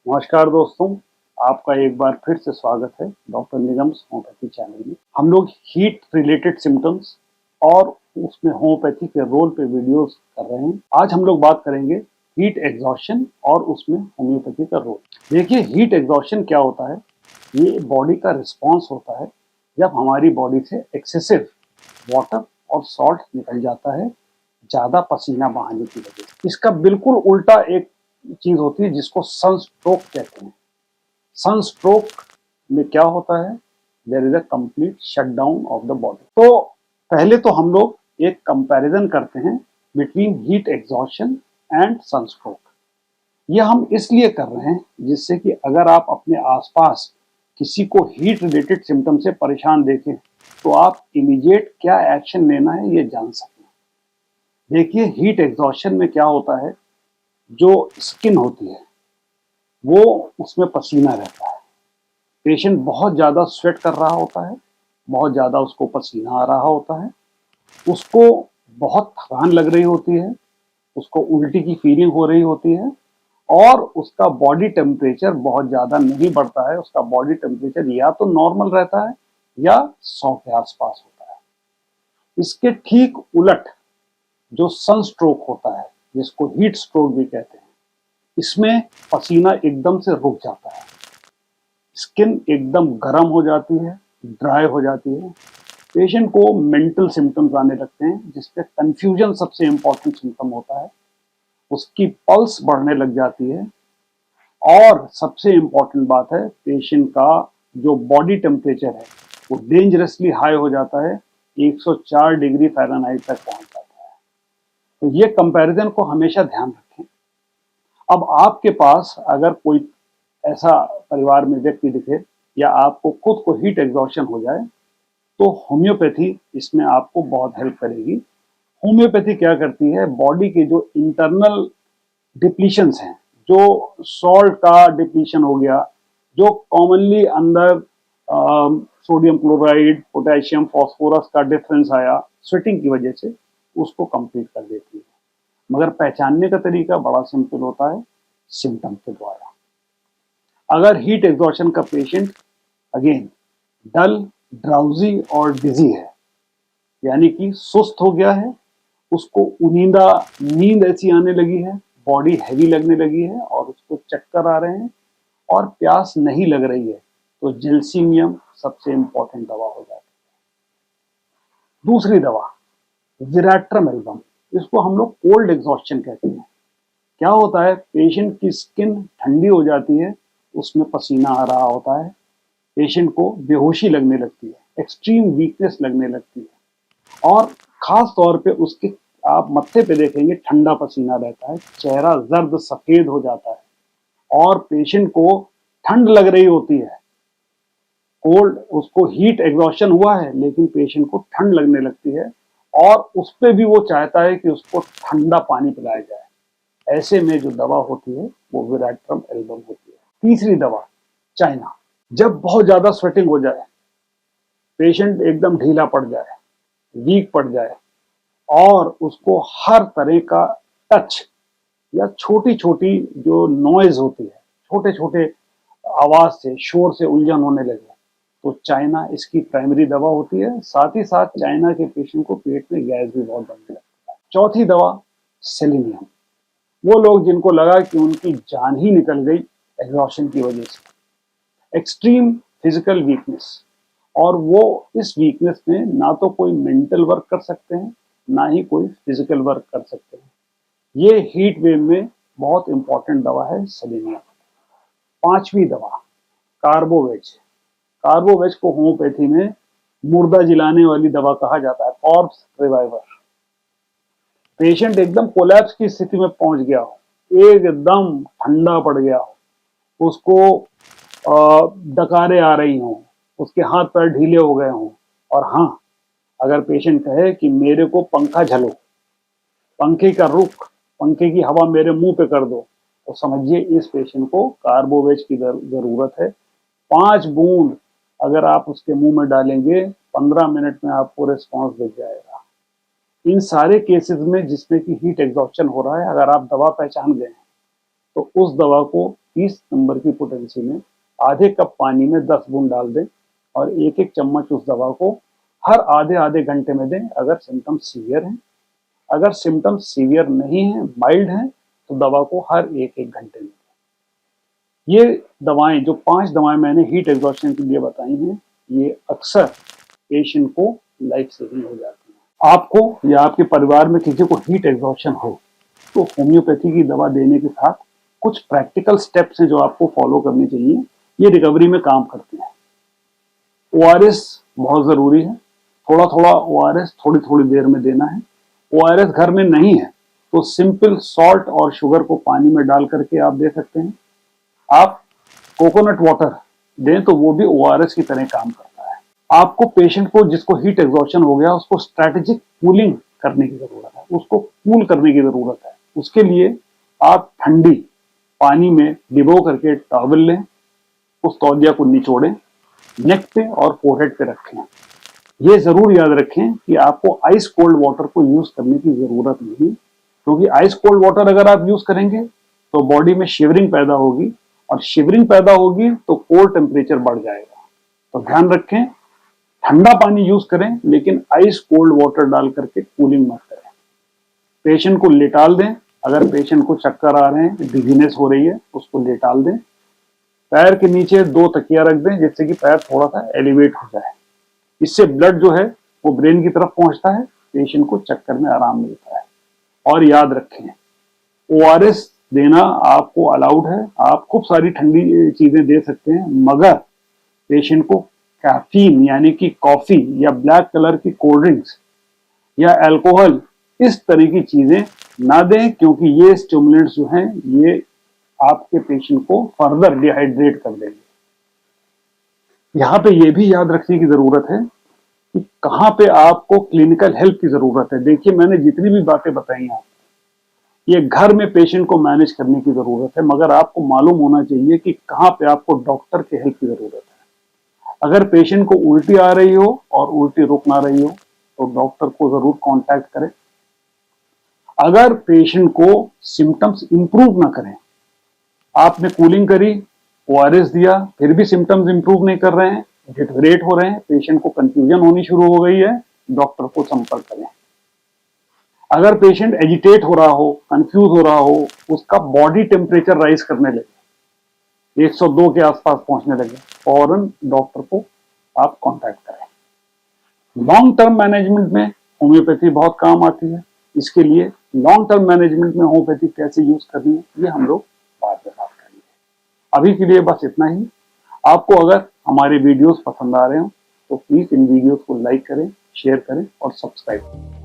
नमस्कार दोस्तों, आपका एक बार फिर से स्वागत है डॉक्टर निगम्स होम्योपैथी चैनल में। हम लोग हीट रिलेटेड सिम्टम्स और उसमें होम्योपैथी के रोल पे वीडियोस कर रहे हैं। आज हम लोग बात करेंगे हीट एग्जॉशन और उसमें होम्योपैथी का रोल। देखिए, हीट एग्जॉशन क्या होता है? ये बॉडी का रिस्पॉन्स होता है जब हमारी बॉडी से एक्सेसिव वाटर और सॉल्ट निकल जाता है ज़्यादा पसीना बहाने की वजह से। इसका बिल्कुल उल्टा एक चीज़ होती है जिसको सनस्ट्रोक कहते हैं। सनस्ट्रोक में क्या होता है? There is a complete shutdown of the body. तो पहले तो हम लोग एक कंपैरिजन करते हैं between heat exhaustion and sunstroke. ये हम इसलिए कर रहे हैं जिससे कि अगर आप अपने आसपास किसी को हीट रिलेटेड सिम्टम से परेशान देखें तो आप इमीडिएट क्या एक्शन लेना है ये जान सकें। देखिए, हीट एग्जॉशन में क्या होता है, जो स्किन होती है वो उसमें पसीना रहता है। पेशेंट बहुत ज़्यादा स्वेट कर रहा होता है, बहुत ज़्यादा उसको पसीना आ रहा होता है, उसको बहुत थकान लग रही होती है, उसको उल्टी की फीलिंग हो रही होती है और उसका बॉडी टेम्परेचर बहुत ज़्यादा नहीं बढ़ता है। उसका बॉडी टेम्परेचर या तो नॉर्मल रहता है या 100 के आसपास होता है। इसके ठीक उलट जो सनस्ट्रोक होता है, जिसको हीट स्ट्रोक भी कहते हैं, इसमें पसीना एकदम से रुक जाता है, स्किन एकदम गर्म हो जाती है, ड्राई हो जाती है। पेशेंट को मेंटल सिम्टम्स आने लगते हैं जिसपे कंफ्यूजन सबसे इंपॉर्टेंट सिम्टम होता है। उसकी पल्स बढ़ने लग जाती है और सबसे इंपॉर्टेंट बात है, पेशेंट का जो बॉडी टेम्परेचर है वो डेंजरसली हाई हो जाता है, 104 डिग्री फ़ारेनहाइट तक पहुंच जाता है। तो ये कंपैरिजन को हमेशा ध्यान रखें। अब आपके पास अगर कोई ऐसा परिवार में व्यक्ति दिखे या आपको खुद को हीट एग्जॉशन हो जाए तो होम्योपैथी इसमें आपको बहुत हेल्प करेगी। होम्योपैथी क्या करती है, बॉडी के जो इंटरनल डिप्लीशंस हैं, जो सॉल्ट का डिप्लीशन हो गया, जो कॉमनली अंदर सोडियम क्लोराइड, पोटेशियम, फास्फोरस का डिफरेंस आया स्वेटिंग की वजह से, उसको कंप्लीट कर देती है। मगर पहचानने का तरीका बड़ा सिंपल होता है, सिम्टम के द्वारा। अगर हीट एग्जॉशन का पेशेंट अगेन डल, ड्राउजी और डिजी है, यानी कि सुस्त हो गया है, उसको उनींदा नींद ऐसी आने लगी है, बॉडी हैवी लगने लगी है और उसको चक्कर आ रहे हैं और प्यास नहीं लग रही है, तो जेल्सीमियम सबसे इंपॉर्टेंट दवा हो जाती है। दूसरी दवा विराट्रम एल्बम, इसको हम लोग कोल्ड एग्जॉस्शन कहते हैं। क्या होता है, पेशेंट की स्किन ठंडी हो जाती है, उसमें पसीना आ रहा होता है, पेशेंट को बेहोशी लगने लगती है, एक्सट्रीम वीकनेस लगने लगती है और खास तौर पे उसके आप मत्थे पे देखेंगे ठंडा पसीना रहता है, चेहरा जर्द सफेद हो जाता है और पेशेंट को ठंड लग रही होती है। कोल्ड, उसको हीट एग्जॉशन हुआ है लेकिन पेशेंट को ठंड लगने लगती है और उस पे भी वो चाहता है कि उसको ठंडा पानी पिलाया जाए। ऐसे में जो दवा होती है वो विराट्रम एल्बम होती है। तीसरी दवा चाइना। जब बहुत ज्यादा स्वेटिंग हो जाए, पेशेंट एकदम ढीला पड़ जाए, वीक पड़ जाए और उसको हर तरह का टच या छोटी छोटी जो नॉइज होती है, छोटे छोटे आवाज से, शोर से उलझन होने लगे, तो चाइना इसकी प्राइमरी दवा होती है। साथ ही साथ चाइना के पेशेंट को पेट में गैस भी बहुत बनने लगता है। चौथी दवा सेलेनियम। वो लोग जिनको लगा कि उनकी जान ही निकल गई एग्जॉशन की वजह से, एक्सट्रीम फिजिकल वीकनेस, और वो इस वीकनेस में ना तो कोई मेंटल वर्क कर सकते हैं ना ही कोई फिजिकल वर्क कर सकते हैं, ये हीट वेव में बहुत इंपॉर्टेंट दवा है सेलेनियम। पांचवी दवा कार्बोवेज। कार्बोवेज को होम्योपैथी में मुर्दा जिलाने वाली दवा कहा जाता है, कॉर्प्स रिवाइवर। पेशेंट एकदम कोलैप्स की स्थिति में पहुंच गया हो, एकदम ठंडा पड़ गया हो, उसको डकारे आ रही हों, उसके हाथ पैर ढीले हो गए हों, और हाँ, अगर पेशेंट कहे कि मेरे को पंखा झलो, पंखे का रुख, पंखे की हवा मेरे मुंह पे कर दो, तो समझिए इस पेशेंट को कार्बोवेज की जरूरत है। 5 बूंद अगर आप उसके मुंह में डालेंगे, 15 मिनट में आपको रिस्पॉन्स दिख जाएगा। इन सारे केसेस में जिसमें कि हीट एग्जॉस्शन हो रहा है, अगर आप दवा पहचान गए हैं तो उस दवा को 30 नंबर की पोटेंसी में आधे कप पानी में 10 बूंद डाल दें और एक एक चम्मच उस दवा को हर आधे आधे घंटे में दें अगर सिम्टम्स सीवियर हैं। अगर सिम्टम्स सीवियर नहीं है, माइल्ड हैं, तो दवा को हर एक एक घंटे में दें। ये दवाएं, जो 5 दवाएं मैंने हीट एग्जॉस्शन के लिए बताई हैं, ये अक्सर पेशेंट को लाइफ सेविंग हो जाती है। आपको या आपके परिवार में किसी को हीट एग्जॉस्शन हो तो होम्योपैथी की दवा देने के साथ कुछ प्रैक्टिकल स्टेप्स हैं जो आपको फॉलो करने चाहिए। ये रिकवरी में काम करते हैं। ओआरएस बहुत जरूरी है। थोड़ा थोड़ा ओआरएस थोड़ी थोड़ी देर में देना है। ओआरएस घर में नहीं है तो सिंपल सॉल्ट और शुगर को पानी में डाल करके आप दे सकते हैं। आप कोकोनट वाटर दें तो वो भी ओआरएस की तरह काम करता है। आपको पेशेंट को जिसको हीट एग्जॉस्शन हो गया उसको स्ट्रैटेजिक कूलिंग करने की जरूरत है, उसको कूल करने की जरूरत है। उसके लिए आप ठंडी पानी में डिबो करके टॉवल लें, उस तौलिया को निचोड़ें, नेक पे और फोरहेड पे रखें। ये जरूर याद रखें कि आपको आइस कोल्ड वाटर को यूज करने की जरूरत नहीं, क्योंकि आइस कोल्ड वाटर अगर आप यूज करेंगे तो बॉडी में शिवरिंग पैदा होगी और शिवरिंग पैदा होगी तो कोल्ड टेम्परेचर बढ़ जाएगा। तो ध्यान रखें, ठंडा पानी यूज करें लेकिन आइस कोल्ड वाटर डाल करके कूलिंग मत करें। पेशेंट को लेटाल दें। अगर पेशेंट को चक्कर आ रहे हैं, डिजीनेस हो रही है, उसको लेटाल दें। पैर के नीचे 2 तकिया रख दें जिससे कि पैर थोड़ा सा एलिवेट हो जाए। इससे ब्लड जो है वो ब्रेन की तरफ पहुंचता है, पेशेंट को चक्कर में आराम मिलता है। और याद रखें, ओआरएस देना आपको अलाउड है। आप खूब सारी ठंडी चीजें दे सकते हैं, मगर पेशेंट को कैफीन यानी कि कॉफी या ब्लैक कलर की कोल्ड ड्रिंक्स या अल्कोहल इस तरह की चीजें ना दें, क्योंकि ये स्टिमुलेंट्स जो हैं ये आपके पेशेंट को फर्दर डिहाइड्रेट कर देंगे। यहां पे ये भी याद रखने की जरूरत है कि कहां पे आपको क्लिनिकल हेल्प की जरूरत है। देखिए, मैंने जितनी भी बातें बताई हैं, ये घर में पेशेंट को मैनेज करने की जरूरत है, मगर आपको मालूम होना चाहिए कि कहां पे आपको डॉक्टर के हेल्प की जरूरत है। अगर पेशेंट को उल्टी आ रही हो और उल्टी रुक ना रही हो तो डॉक्टर को जरूर कांटेक्ट करें। अगर पेशेंट को सिम्टम्स इंप्रूव ना करें, आपने कूलिंग करी, ओआरएस दिया, फिर भी सिम्टम्स इंप्रूव नहीं कर रहे हैं, डिटेरियोरेट हो रहे हैं, पेशेंट को कंफ्यूजन होनी शुरू हो गई है, डॉक्टर को संपर्क करें। अगर पेशेंट एजिटेट हो रहा हो, कंफ्यूज हो रहा हो, उसका बॉडी टेम्परेचर राइज करने लगे, 102 के आसपास पहुंचने लगे, फौरन डॉक्टर को आप कांटेक्ट करें। लॉन्ग टर्म मैनेजमेंट में होम्योपैथी बहुत काम आती है। इसके लिए लॉन्ग टर्म मैनेजमेंट में होम्योपैथी कैसे यूज करनी है ये हम लोग बाद में बात करेंगे। अभी के लिए बस इतना ही। आपको अगर हमारे वीडियोस पसंद आ रहे हो तो प्लीज इन वीडियोस को लाइक करें, शेयर करें और सब्सक्राइब करें।